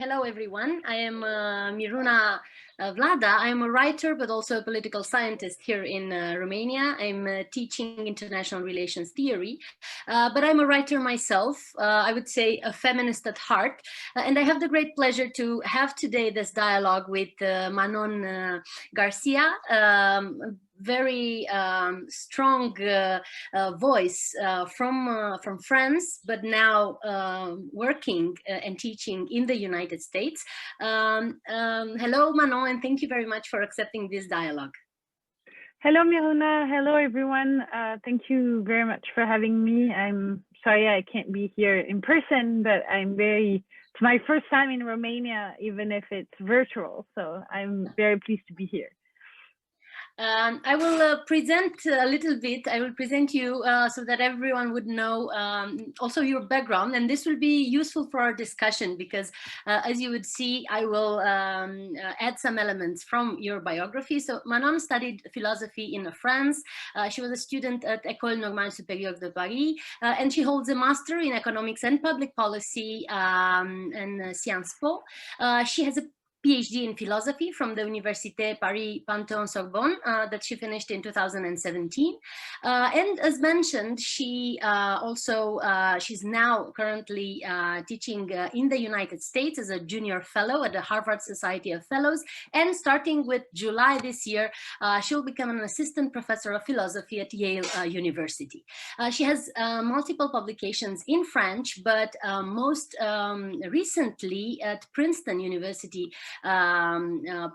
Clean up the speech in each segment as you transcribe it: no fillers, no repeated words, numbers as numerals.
Hello, everyone. I am Miruna Vlada. I am a writer, but also a political scientist here in Romania. I'm teaching international relations theory, but I'm a writer myself. I would say a feminist at heart. And I have the great pleasure to have today this dialogue with Manon Garcia, very strong voice from France, but now working and teaching in the United States. Hello, Manon, and thank you very much for accepting this dialogue. Hello, Miruna. Hello, everyone. Thank you very much for having me. I'm sorry I can't be here in person, but it's my first time in Romania, even if it's virtual. So I'm very pleased to be here. I will present a little bit. I will present you so that everyone would know also your background, and this will be useful for our discussion because as you would see, I will add some elements from your biography. So Manon studied philosophy in France. She was a student at École Normale Supérieure de Paris, and she holds a master in economics and public policy and Sciences Po. She has a PhD in philosophy from the Université Paris Panthéon-Sorbonne that she finished in 2017. And as mentioned, she's now currently teaching in the United States as a junior fellow at the Harvard Society of Fellows. And starting with July this year, she'll become an assistant professor of philosophy at Yale University. She has multiple publications in French, but most recently at Princeton University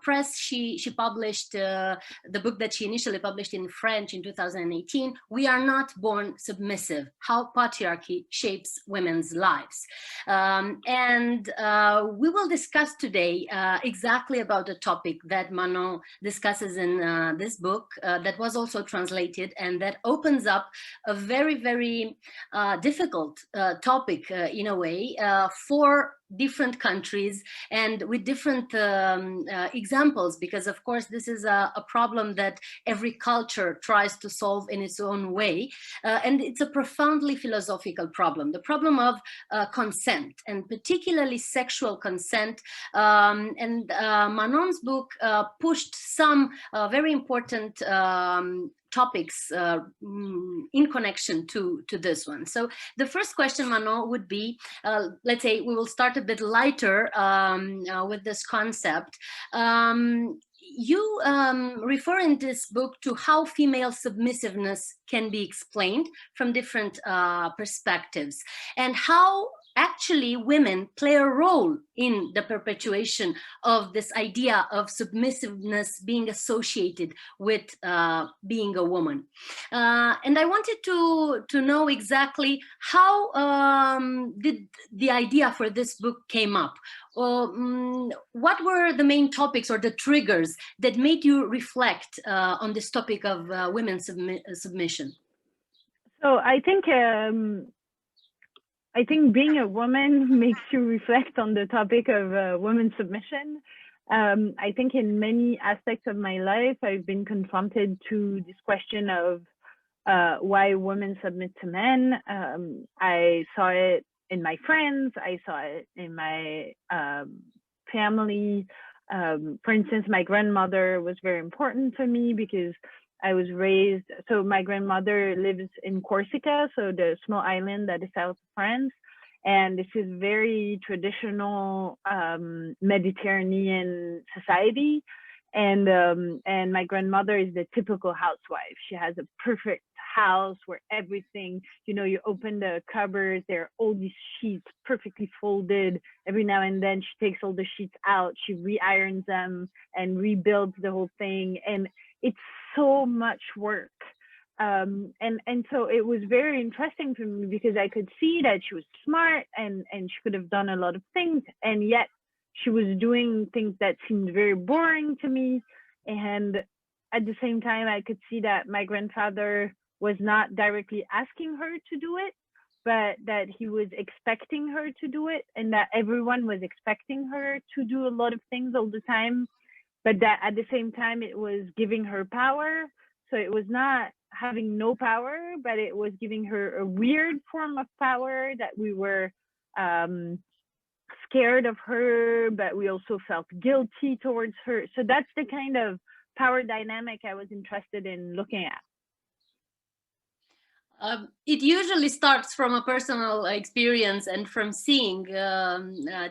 Press, she published the book that she initially published in French in 2018, We Are Not Born Submissive, How Patriarchy Shapes Women's Lives. And we will discuss today exactly about the topic that Manon discusses in this book that was also translated and that opens up a very, very difficult topic in a way for different countries and with different examples, because of course this is a problem that every culture tries to solve in its own way, and it's a profoundly philosophical problem, the problem of consent, and particularly sexual consent. And Manon's book pushed some very important topics in connection to this one. So the first question, Manon, would be, let's say we will start a bit lighter with this concept. You refer in this book to how female submissiveness can be explained from different perspectives, and how actually women play a role in the perpetuation of this idea of submissiveness being associated with being a woman. And I wanted to know exactly how did the idea for this book came up? What were the main topics or the triggers that made you reflect on this topic of women's submission? So I think being a woman makes you reflect on the topic of women's submission. I think in many aspects of my life, I've been confronted to this question of why women submit to men. I saw it in my friends. I saw it in my family. For instance, my grandmother was very important to me because I was raised, so my grandmother lives in Corsica, so the small island that is south of France. And this is very traditional Mediterranean society. And my grandmother is the typical housewife. She has a perfect house where everything, you open the cupboard, there are all these sheets perfectly folded. Every now and then she takes all the sheets out, she re-irons them and rebuilds the whole thing. And it's so much work. And so it was very interesting for me because I could see that she was smart and she could have done a lot of things, and yet she was doing things that seemed very boring to me. And at the same time, I could see that my grandfather was not directly asking her to do it, but that he was expecting her to do it, and that everyone was expecting her to do a lot of things all the time, but that at the same time, it was giving her power. So it was not having no power, but it was giving her a weird form of power that we were scared of her, but we also felt guilty towards her. So that's the kind of power dynamic I was interested in looking at. It usually starts from a personal experience and from seeing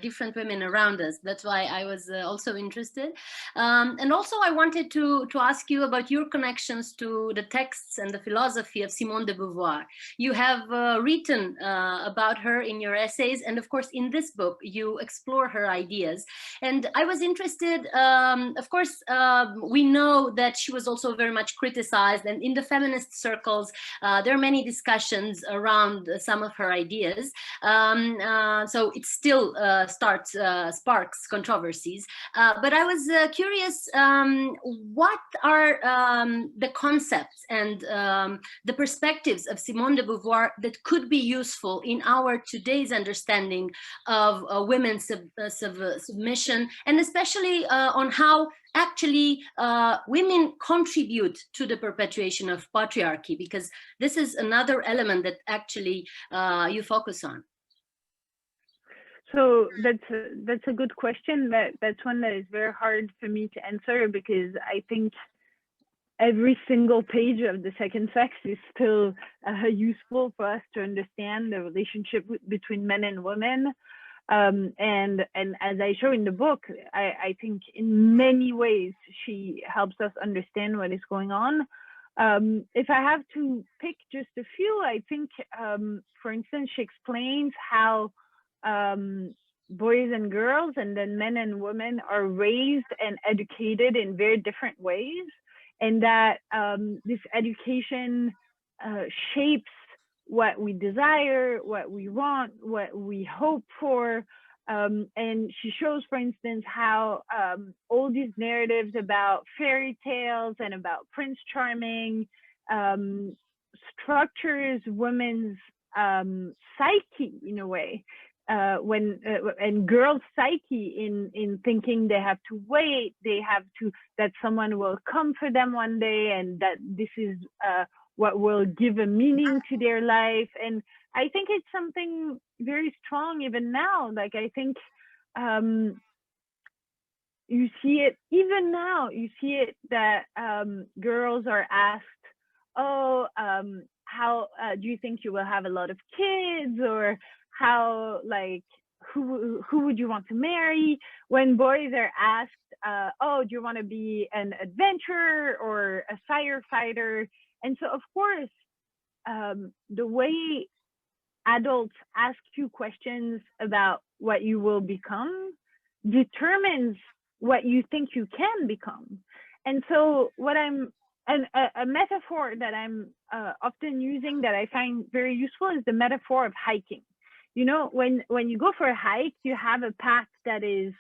different women around us. That's why I was also interested. And also I wanted to ask you about your connections to the texts and the philosophy of Simone de Beauvoir. You have written about her in your essays, and of course in this book you explore her ideas. And I was interested, of course, we know that she was also very much criticized, and in the feminist circles there are many discussions around some of her ideas. So it still sparks controversies. But I was curious, what are the concepts and the perspectives of Simone de Beauvoir that could be useful in our today's understanding of women's submission, and especially on how actually women contribute to the perpetuation of patriarchy, because this is another element that actually you focus on. So that's a good question. That's one that is very hard for me to answer, because I think every single page of the second sex is still useful for us to understand the relationship between men and women. And as I show in the book, I think in many ways she helps us understand what is going on. If I have to pick just a few, I think, for instance, she explains how boys and girls, and then men and women, are raised and educated in very different ways, and that this education shapes what we desire, what we want, what we hope for. And she shows, for instance, how all these narratives about fairy tales and about Prince Charming structures women's psyche in a way, and girls' psyche in thinking they have to wait, that someone will come for them one day, and that this is what will give a meaning to their life. And I think it's something very strong even now. Like, I think you see it even now. You see it that girls are asked, oh, how do you think you will have a lot of kids, or how, like, who would you want to marry? When boys are asked, oh, do you want to be an adventurer or a firefighter? And so, of course, the way adults ask you questions about what you will become determines what you think you can become. And so a metaphor that I'm often using that I find very useful is the metaphor of hiking. You know, when you go for a hike, you have a path that is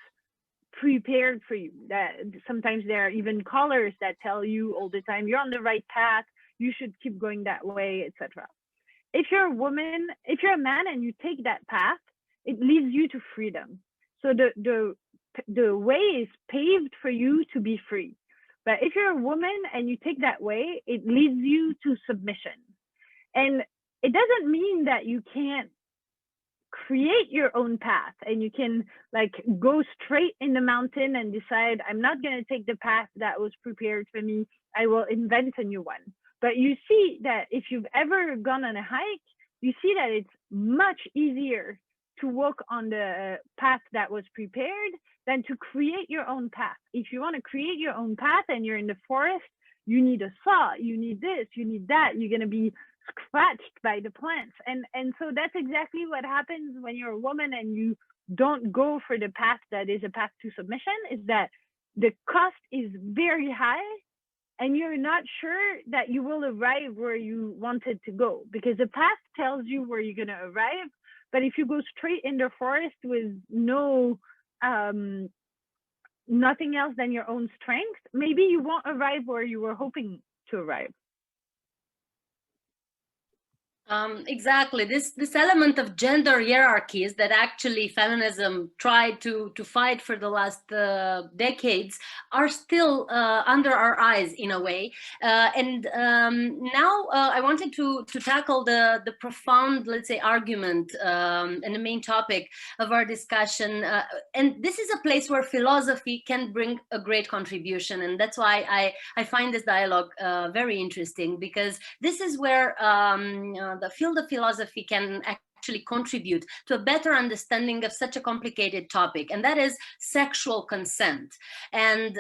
prepared for you. That sometimes there are even colors that tell you all the time, you're on the right path, you should keep going that way, etc. If you're a woman, if you're a man and you take that path, it leads you to freedom. So the way is paved for you to be free. But if you're a woman and you take that way, it leads you to submission. And it doesn't mean that you can't create your own path and you can, like, go straight in the mountain and decide, I'm not going to take the path that was prepared for me, I will invent a new one. But you see that if you've ever gone on a hike, you see that it's much easier to walk on the path that was prepared than to create your own path. If you want to create your own path and you're in the forest, you need a saw, you need this, you need that, you're going to be scratched by the plants. And so that's exactly what happens when you're a woman and you don't go for the path that is a path to submission, is that the cost is very high and you're not sure that you will arrive where you wanted to go, because the path tells you where you're going to arrive. But if you go straight in the forest with no nothing else than your own strength, maybe you won't arrive where you were hoping to arrive. Exactly. This element of gender hierarchies that actually feminism tried to fight for the last decades are still under our eyes in a way. And now I wanted to tackle the profound, let's say, argument and the main topic of our discussion. And this is a place where philosophy can bring a great contribution, and that's why I find this dialogue very interesting, because this is where the field of philosophy can actually contribute to a better understanding of such a complicated topic, and that is sexual consent. And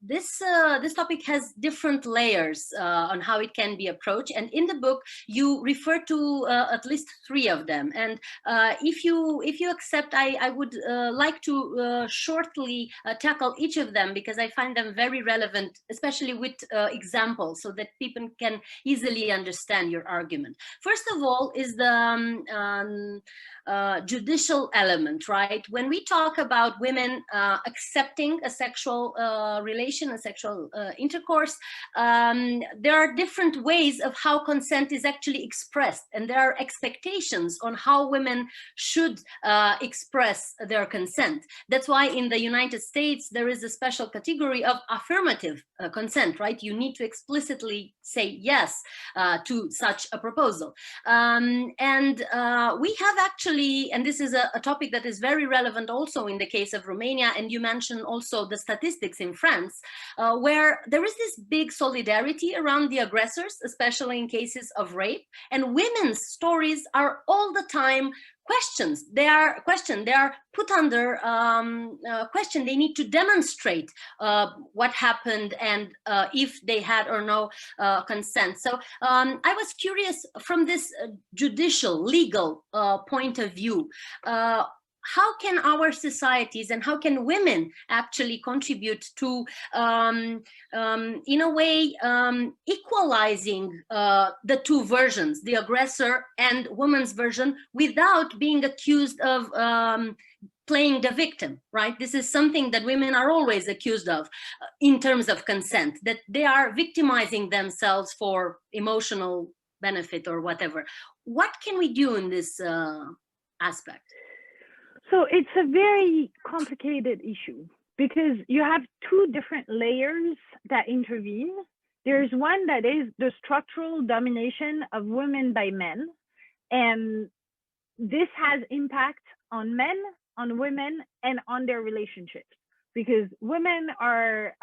this topic has different layers on how it can be approached. And in the book, you refer to at least 3 of them. And if you accept, I would like to shortly tackle each of them, because I find them very relevant, especially with examples, so that people can easily understand your argument. First of all is the judicial element, right? When we talk about women accepting a sexual relation, a sexual intercourse, there are different ways of how consent is actually expressed, and there are expectations on how women should express their consent. That's why in the United States there is a special category of affirmative consent, right? You need to explicitly say yes to such a proposal. And we have actually, and this is a topic that is very relevant also in the case of Romania, and you mentioned also the statistics in France, where there is this big solidarity around the aggressors, especially in cases of rape, and women's stories are all the time questions. They are questioned, they are put under question. They need to demonstrate what happened and if they had or no consent. So I was curious, from this judicial, legal point of view, how can our societies and how can women actually contribute to, in a way, equalizing the 2 versions, the aggressor and woman's version, without being accused of playing the victim, right? This is something that women are always accused of in terms of consent, that they are victimizing themselves for emotional benefit or whatever. What can we do in this aspect? So it's a very complicated issue, because you have 2 different layers that intervene. There's one that is the structural domination of women by men, and this has impact on men, on women, and on their relationships, because women are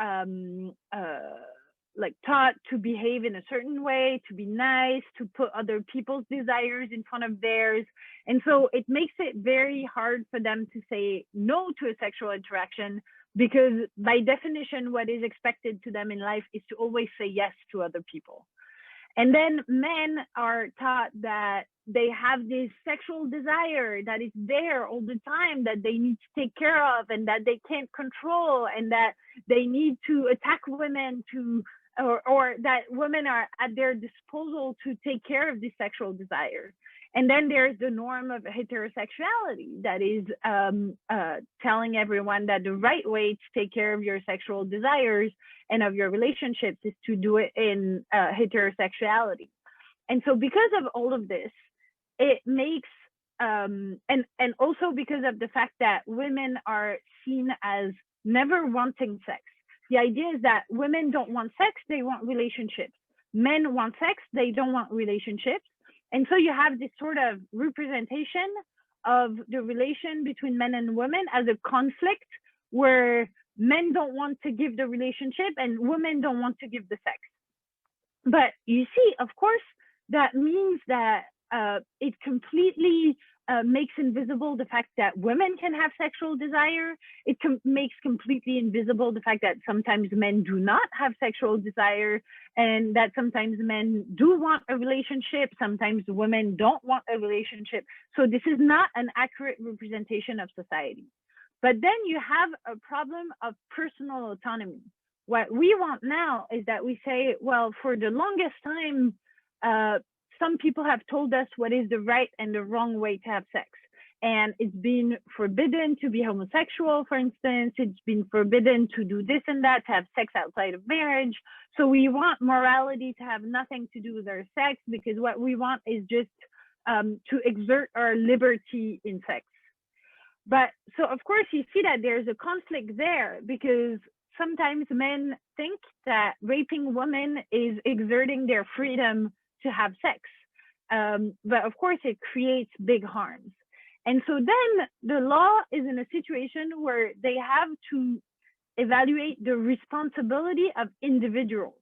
like taught to behave in a certain way, to be nice, to put other people's desires in front of theirs. And so it makes it very hard for them to say no to a sexual interaction, because by definition, what is expected to them in life is to always say yes to other people. And then men are taught that they have this sexual desire that is there all the time, that they need to take care of, and that they can't control, and that they need to attack women to, or that women are at their disposal to take care of this sexual desire. And then there's the norm of heterosexuality that is telling everyone that the right way to take care of your sexual desires and of your relationships is to do it in heterosexuality. And so because of all of this, it makes, and also because of the fact that women are seen as never wanting sex. The idea is that women don't want sex, they want relationships. Men want sex, they don't want relationships. And so you have this sort of representation of the relation between men and women as a conflict, where men don't want to give the relationship and women don't want to give the sex. But you see, of course, that means that it completely makes invisible the fact that women can have sexual desire. It makes completely invisible the fact that sometimes men do not have sexual desire, and that sometimes men do want a relationship, sometimes women don't want a relationship. So this is not an accurate representation of society. But then you have a problem of personal autonomy. What we want now is that we say, well, for the longest time, some people have told us what is the right and the wrong way to have sex. And it's been forbidden to be homosexual, for instance. It's been forbidden to do this and that, to have sex outside of marriage. So we want morality to have nothing to do with our sex, because what we want is just to exert our liberty in sex. But so of course you see that there's a conflict there, because sometimes men think that raping women is exerting their freedom to have sex. But of course it creates big harms. And so then the law is in a situation where they have to evaluate the responsibility of individuals.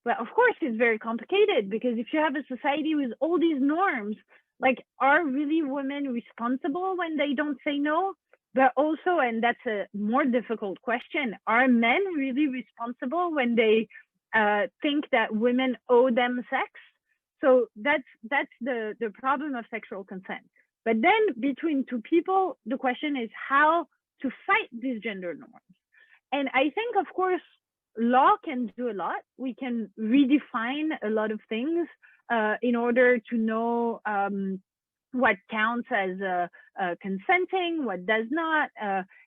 But of course it's very complicated, because if you have a society with all these norms, like, are really women responsible when they don't say no? But also, and that's a more difficult question, are men really responsible when they think that women owe them sex? So that's the problem of sexual consent. But then between two people, the question is how to fight these gender norms. And I think, of course, law can do a lot. We can redefine a lot of things in order to know what counts as consenting, what does not.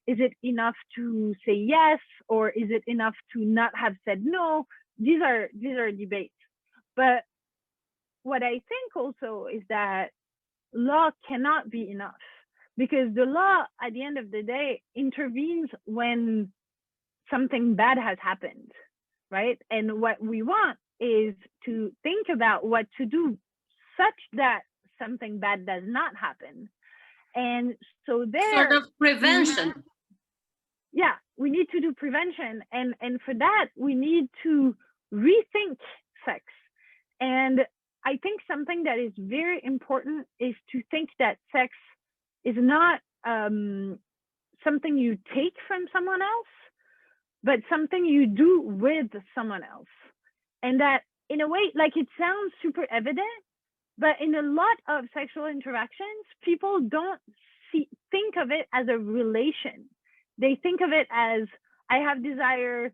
Is it enough to say yes, or is it enough to not have said no? These are debates. But what I think also is that law cannot be enough, because the law, at the end of the day, intervenes when something bad has happened, right? And what we want is to think about what to do such that something bad does not happen. And so there, sort of prevention. Yeah, we need to do prevention. And for that, we need to rethink sex. And I think something that is very important is to think that sex is not something you take from someone else, but something you do with someone else. And that, in a way, like, it sounds super evident, but in a lot of sexual interactions, people don't think of it as a relation. They think of it as, I have desire,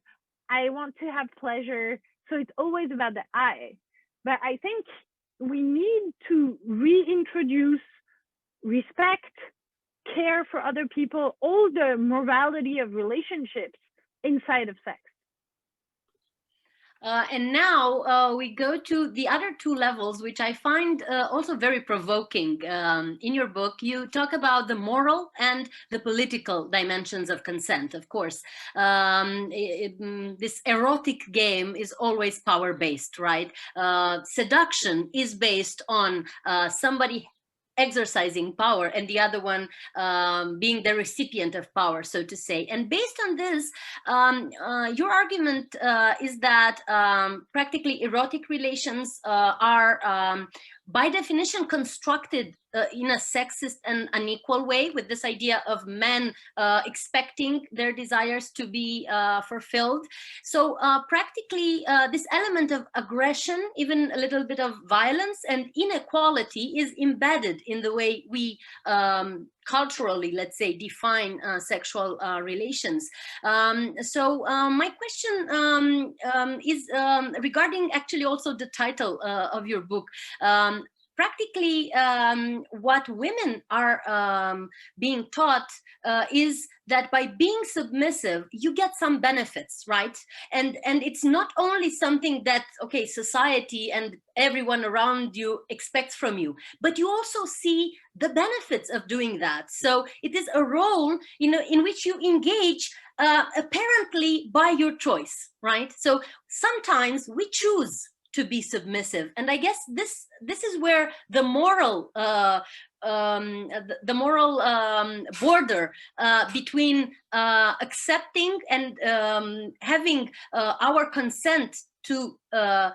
I want to have pleasure. So it's always about the I. But I think we need to reintroduce respect, care for other people, all the morality of relationships inside of sex. And now we go to the other two levels, which I find also very provoking. In your book, you talk about the moral and the political dimensions of consent. Of course, this erotic game is always power-based, right? Seduction is based on somebody exercising power and the other one being the recipient of power, so to say. And based on this, your argument is that practically erotic relations are by definition constructed in a sexist and unequal way, with this idea of men expecting their desires to be fulfilled. So practically this element of aggression, even a little bit of violence and inequality, is embedded in the way we culturally, let's say, define sexual relations. So my question is regarding actually also the title of your book. Practically, what women are being taught is that by being submissive, you get some benefits, right? And it's not only something that, okay, society and everyone around you expects from you, but you also see the benefits of doing that. So it is a role, you know, in which you engage apparently by your choice, right? So sometimes we choose to be submissive, and I guess this is where the moral border between accepting and having our consent to a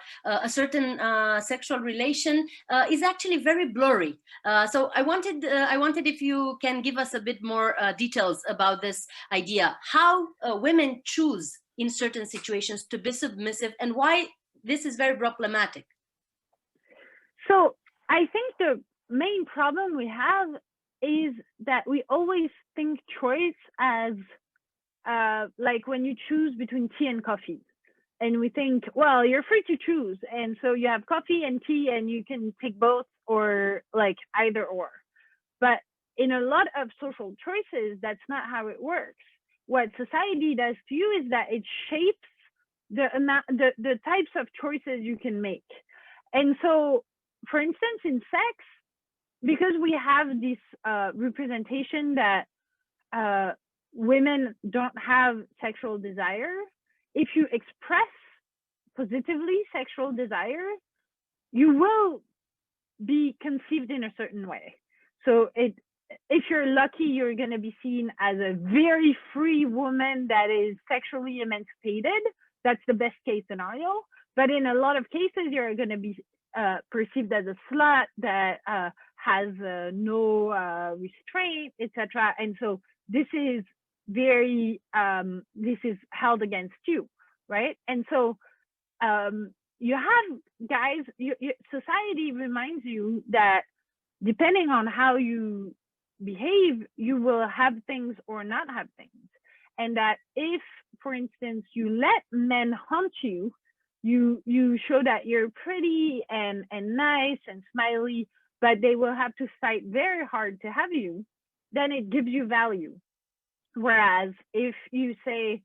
certain sexual relation is actually very blurry. So I wanted if you can give us a bit more details about this idea, how women choose in certain situations to be submissive, and why this is very problematic. So I think the main problem we have is that we always think choice as like when you choose between tea and coffee. And we think, well, you're free to choose. And so you have coffee and tea and you can take both, or like either or. But in a lot of social choices, that's not how it works. What society does to you is that it shapes the types of choices you can make. And so, for instance, in sex, because we have this representation that women don't have sexual desire, if you express positively sexual desire, you will be conceived in a certain way. So if you're lucky, you're going to be seen as a very free woman that is sexually emancipated. That's the best case scenario. But in a lot of cases, you're going to be perceived as a slut that has no restraint, etc. And so this is very this is held against you, right? And so you have guys, society reminds you that depending on how you behave, you will have things or not have things. And that if, for instance, you let men hunt you, you show that you're pretty and nice and smiley, but they will have to fight very hard to have you, then it gives you value. Whereas if you say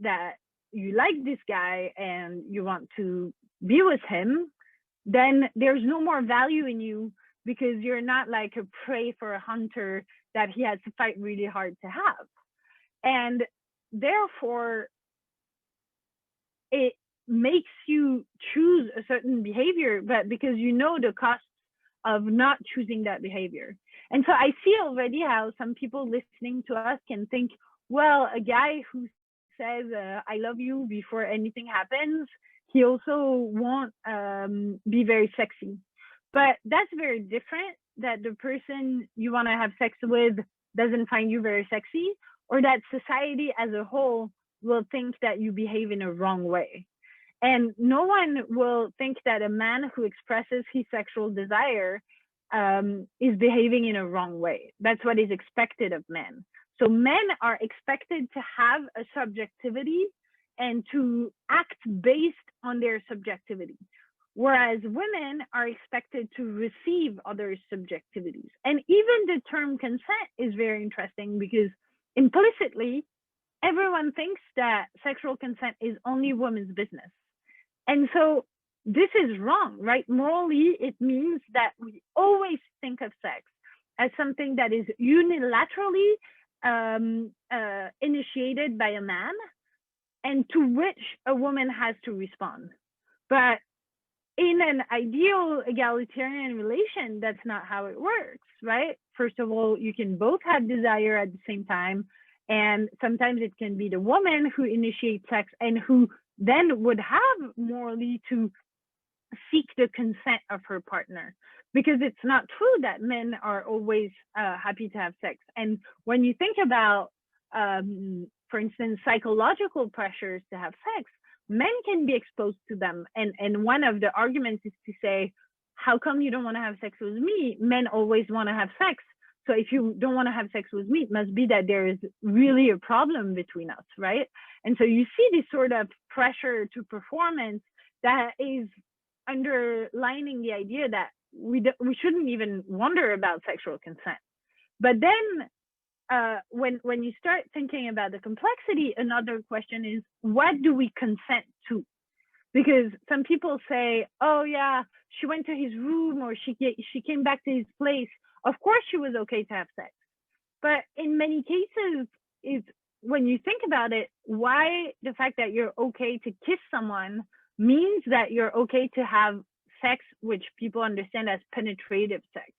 that you like this guy and you want to be with him, then there's no more value in you, because you're not like a prey for a hunter that he has to fight really hard to have. And therefore, it makes you choose a certain behavior, but because you know the cost of not choosing that behavior. And so I see already how some people listening to us can think, well, a guy who says, I love you before anything happens, he also won't be very sexy. But that's very different, that the person you want to have sex with doesn't find you very sexy, or that society as a whole will think that you behave in a wrong way. And no one will think that a man who expresses his sexual desire is behaving in a wrong way. That's what is expected of men. So men are expected to have a subjectivity and to act based on their subjectivity, whereas women are expected to receive other subjectivities. And even the term consent is very interesting, because implicitly, everyone thinks that sexual consent is only women's business. And so this is wrong, right? Morally, it means that we always think of sex as something that is unilaterally initiated by a man, and to which a woman has to respond. But in an ideal egalitarian relation, that's not how it works, right? First of all, you can both have desire at the same time. And sometimes it can be the woman who initiates sex and who then would have morally to seek the consent of her partner, because it's not true that men are always happy to have sex. And when you think about, for instance, psychological pressures to have sex, men can be exposed to them. And one of the arguments is to say, how come you don't want to have sex with me? Men always want to have sex. So if you don't want to have sex with me, it must be that there is really a problem between us, right? And so you see this sort of pressure to performance that is underlining the idea that we shouldn't even wonder about sexual consent. But then when you start thinking about the complexity, another question is, what do we consent to? Because some people say, oh yeah, she went to his room, or she came back to his place. Of course she was okay to have sex. But in many cases, when you think about it, why the fact that you're okay to kiss someone means that you're okay to have sex, which people understand as penetrative sex.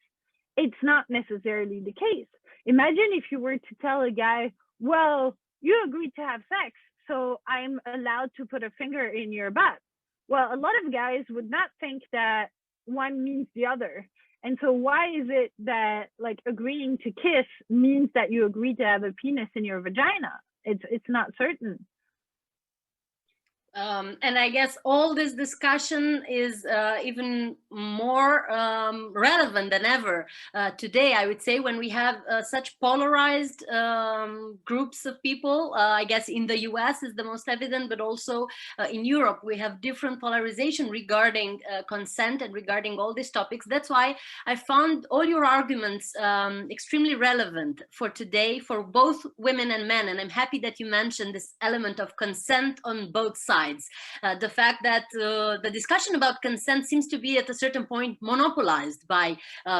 It's not necessarily the case. Imagine if you were to tell a guy, well, you agreed to have sex, so I'm allowed to put a finger in your butt. Well, a lot of guys would not think that one means the other. And so why is it that like agreeing to kiss means that you agree to have a penis in your vagina? It's not certain. And I guess all this discussion is even more relevant than ever today, I would say, when we have such polarized groups of people. I guess in the US is the most evident, but also in Europe, we have different polarization regarding consent and regarding all these topics. That's why I found all your arguments extremely relevant for today, for both women and men. And I'm happy that you mentioned this element of consent on both sides. The fact that the discussion about consent seems to be at a certain point monopolized by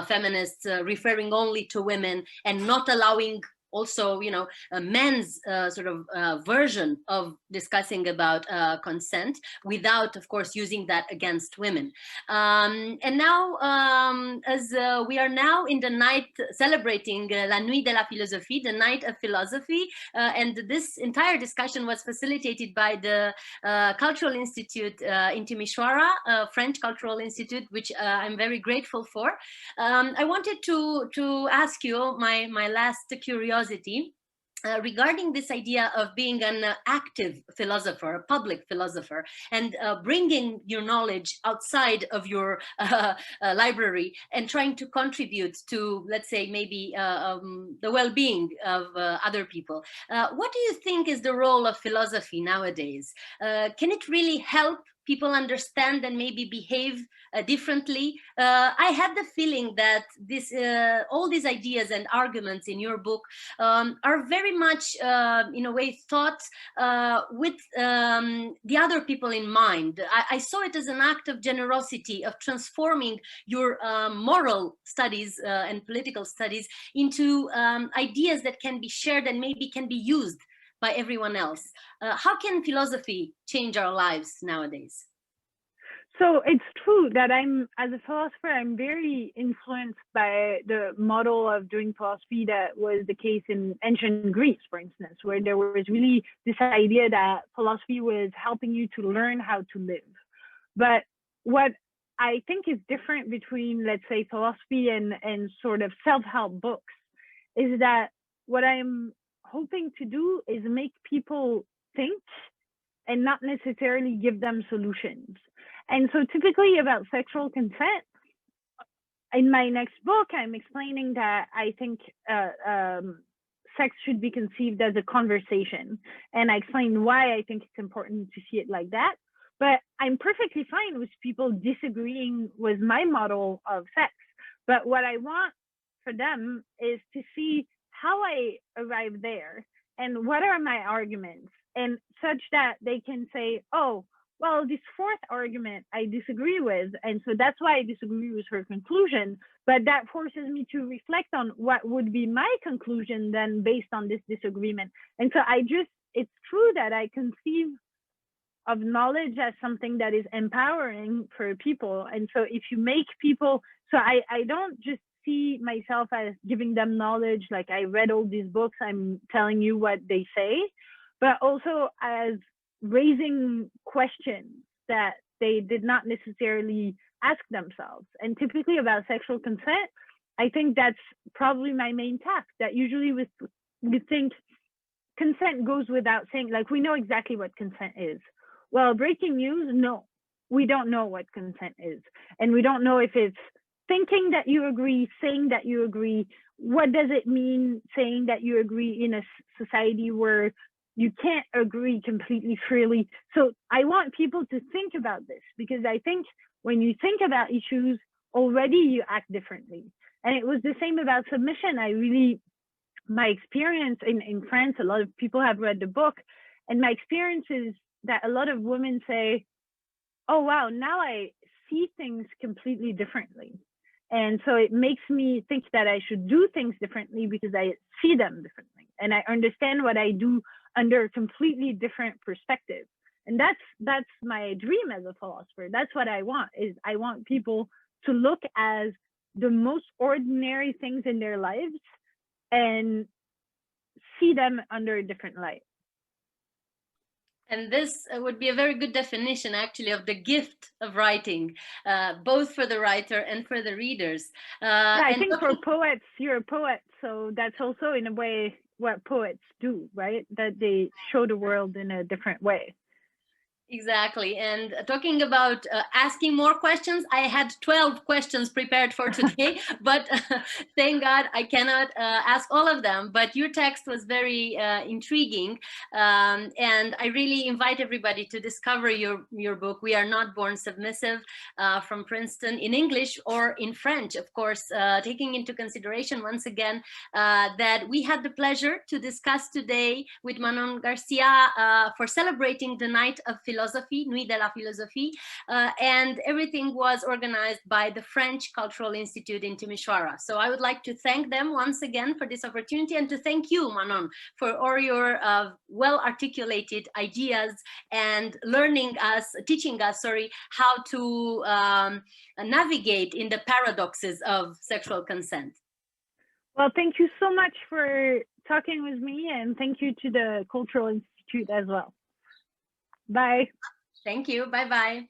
feminists referring only to women and not allowing also, you know, a men's sort of version of discussing about consent without, of course, using that against women. And now, as we are now in the night celebrating la Nuit de la Philosophie, the night of philosophy, and this entire discussion was facilitated by the Cultural Institute in Timisoara, French Cultural Institute, which I'm very grateful for. I wanted to ask you my last curiosity regarding this idea of being an active philosopher, a public philosopher, and bringing your knowledge outside of your library and trying to contribute to, let's say, maybe the well-being of other people. What do you think is the role of philosophy nowadays? Can it really help people understand and maybe behave differently? I had the feeling that this, all these ideas and arguments in your book are very much, in a way, thought with the other people in mind. I saw it as an act of generosity, of transforming your moral studies and political studies into ideas that can be shared and maybe can be used by everyone else. How can philosophy change our lives nowadays? So it's true that as a philosopher, I'm very influenced by the model of doing philosophy that was the case in ancient Greece, for instance, where there was really this idea that philosophy was helping you to learn how to live. But what I think is different between, let's say, philosophy and sort of self-help books is that what I'm hoping to do is make people think and not necessarily give them solutions. And so typically about sexual consent, in my next book, I'm explaining that I think sex should be conceived as a conversation. And I explain why I think it's important to see it like that. But I'm perfectly fine with people disagreeing with my model of sex. But what I want for them is to see how I arrive there and what are my arguments, and such that they can say, oh, well, this fourth argument I disagree with, and so that's why I disagree with her conclusion, but that forces me to reflect on what would be my conclusion then based on this disagreement. And so it's true that I conceive of knowledge as something that is empowering for people. And so if you make people, so I don't just see myself as giving them knowledge, like I read all these books, I'm telling you what they say, but also as raising questions that they did not necessarily ask themselves. And typically about sexual consent, I think that's probably my main task, that usually we think consent goes without saying, like we know exactly what consent is. Well, breaking news, no, we don't know what consent is. And we don't know if it's thinking that you agree, saying that you agree. What does it mean saying that you agree in a society where you can't agree completely freely? So I want people to think about this, because I think when you think about issues, already you act differently. And it was the same about submission. My experience in France, a lot of people have read the book, and my experience is that a lot of women say, oh, wow, now I see things completely differently. And so it makes me think that I should do things differently because I see them differently. And I understand what I do under a completely different perspective. And that's my dream as a philosopher. That's what I want, is I want people to look as the most ordinary things in their lives and see them under a different light. And this would be a very good definition, actually, of the gift of writing, both for the writer and for the readers. Yeah, I think for poets, you're a poet, so that's also in a way what poets do, right? That they show the world in a different way. Exactly. And talking about asking more questions, I had 12 questions prepared for today, but thank God I cannot ask all of them. But your text was very intriguing. And I really invite everybody to discover your book, We Are Not Born Submissive, from Princeton, in English or in French, of course, taking into consideration once again that we had the pleasure to discuss today with Manon Garcia for celebrating the Night of Philosophy, Nuit de la Philosophie, and everything was organized by the French Cultural Institute in Timisoara. So I would like to thank them once again for this opportunity, and to thank you, Manon, for all your well-articulated ideas and teaching us, how to navigate in the paradoxes of sexual consent. Well, thank you so much for talking with me, and thank you to the Cultural Institute as well. Bye. Thank you. Bye-bye.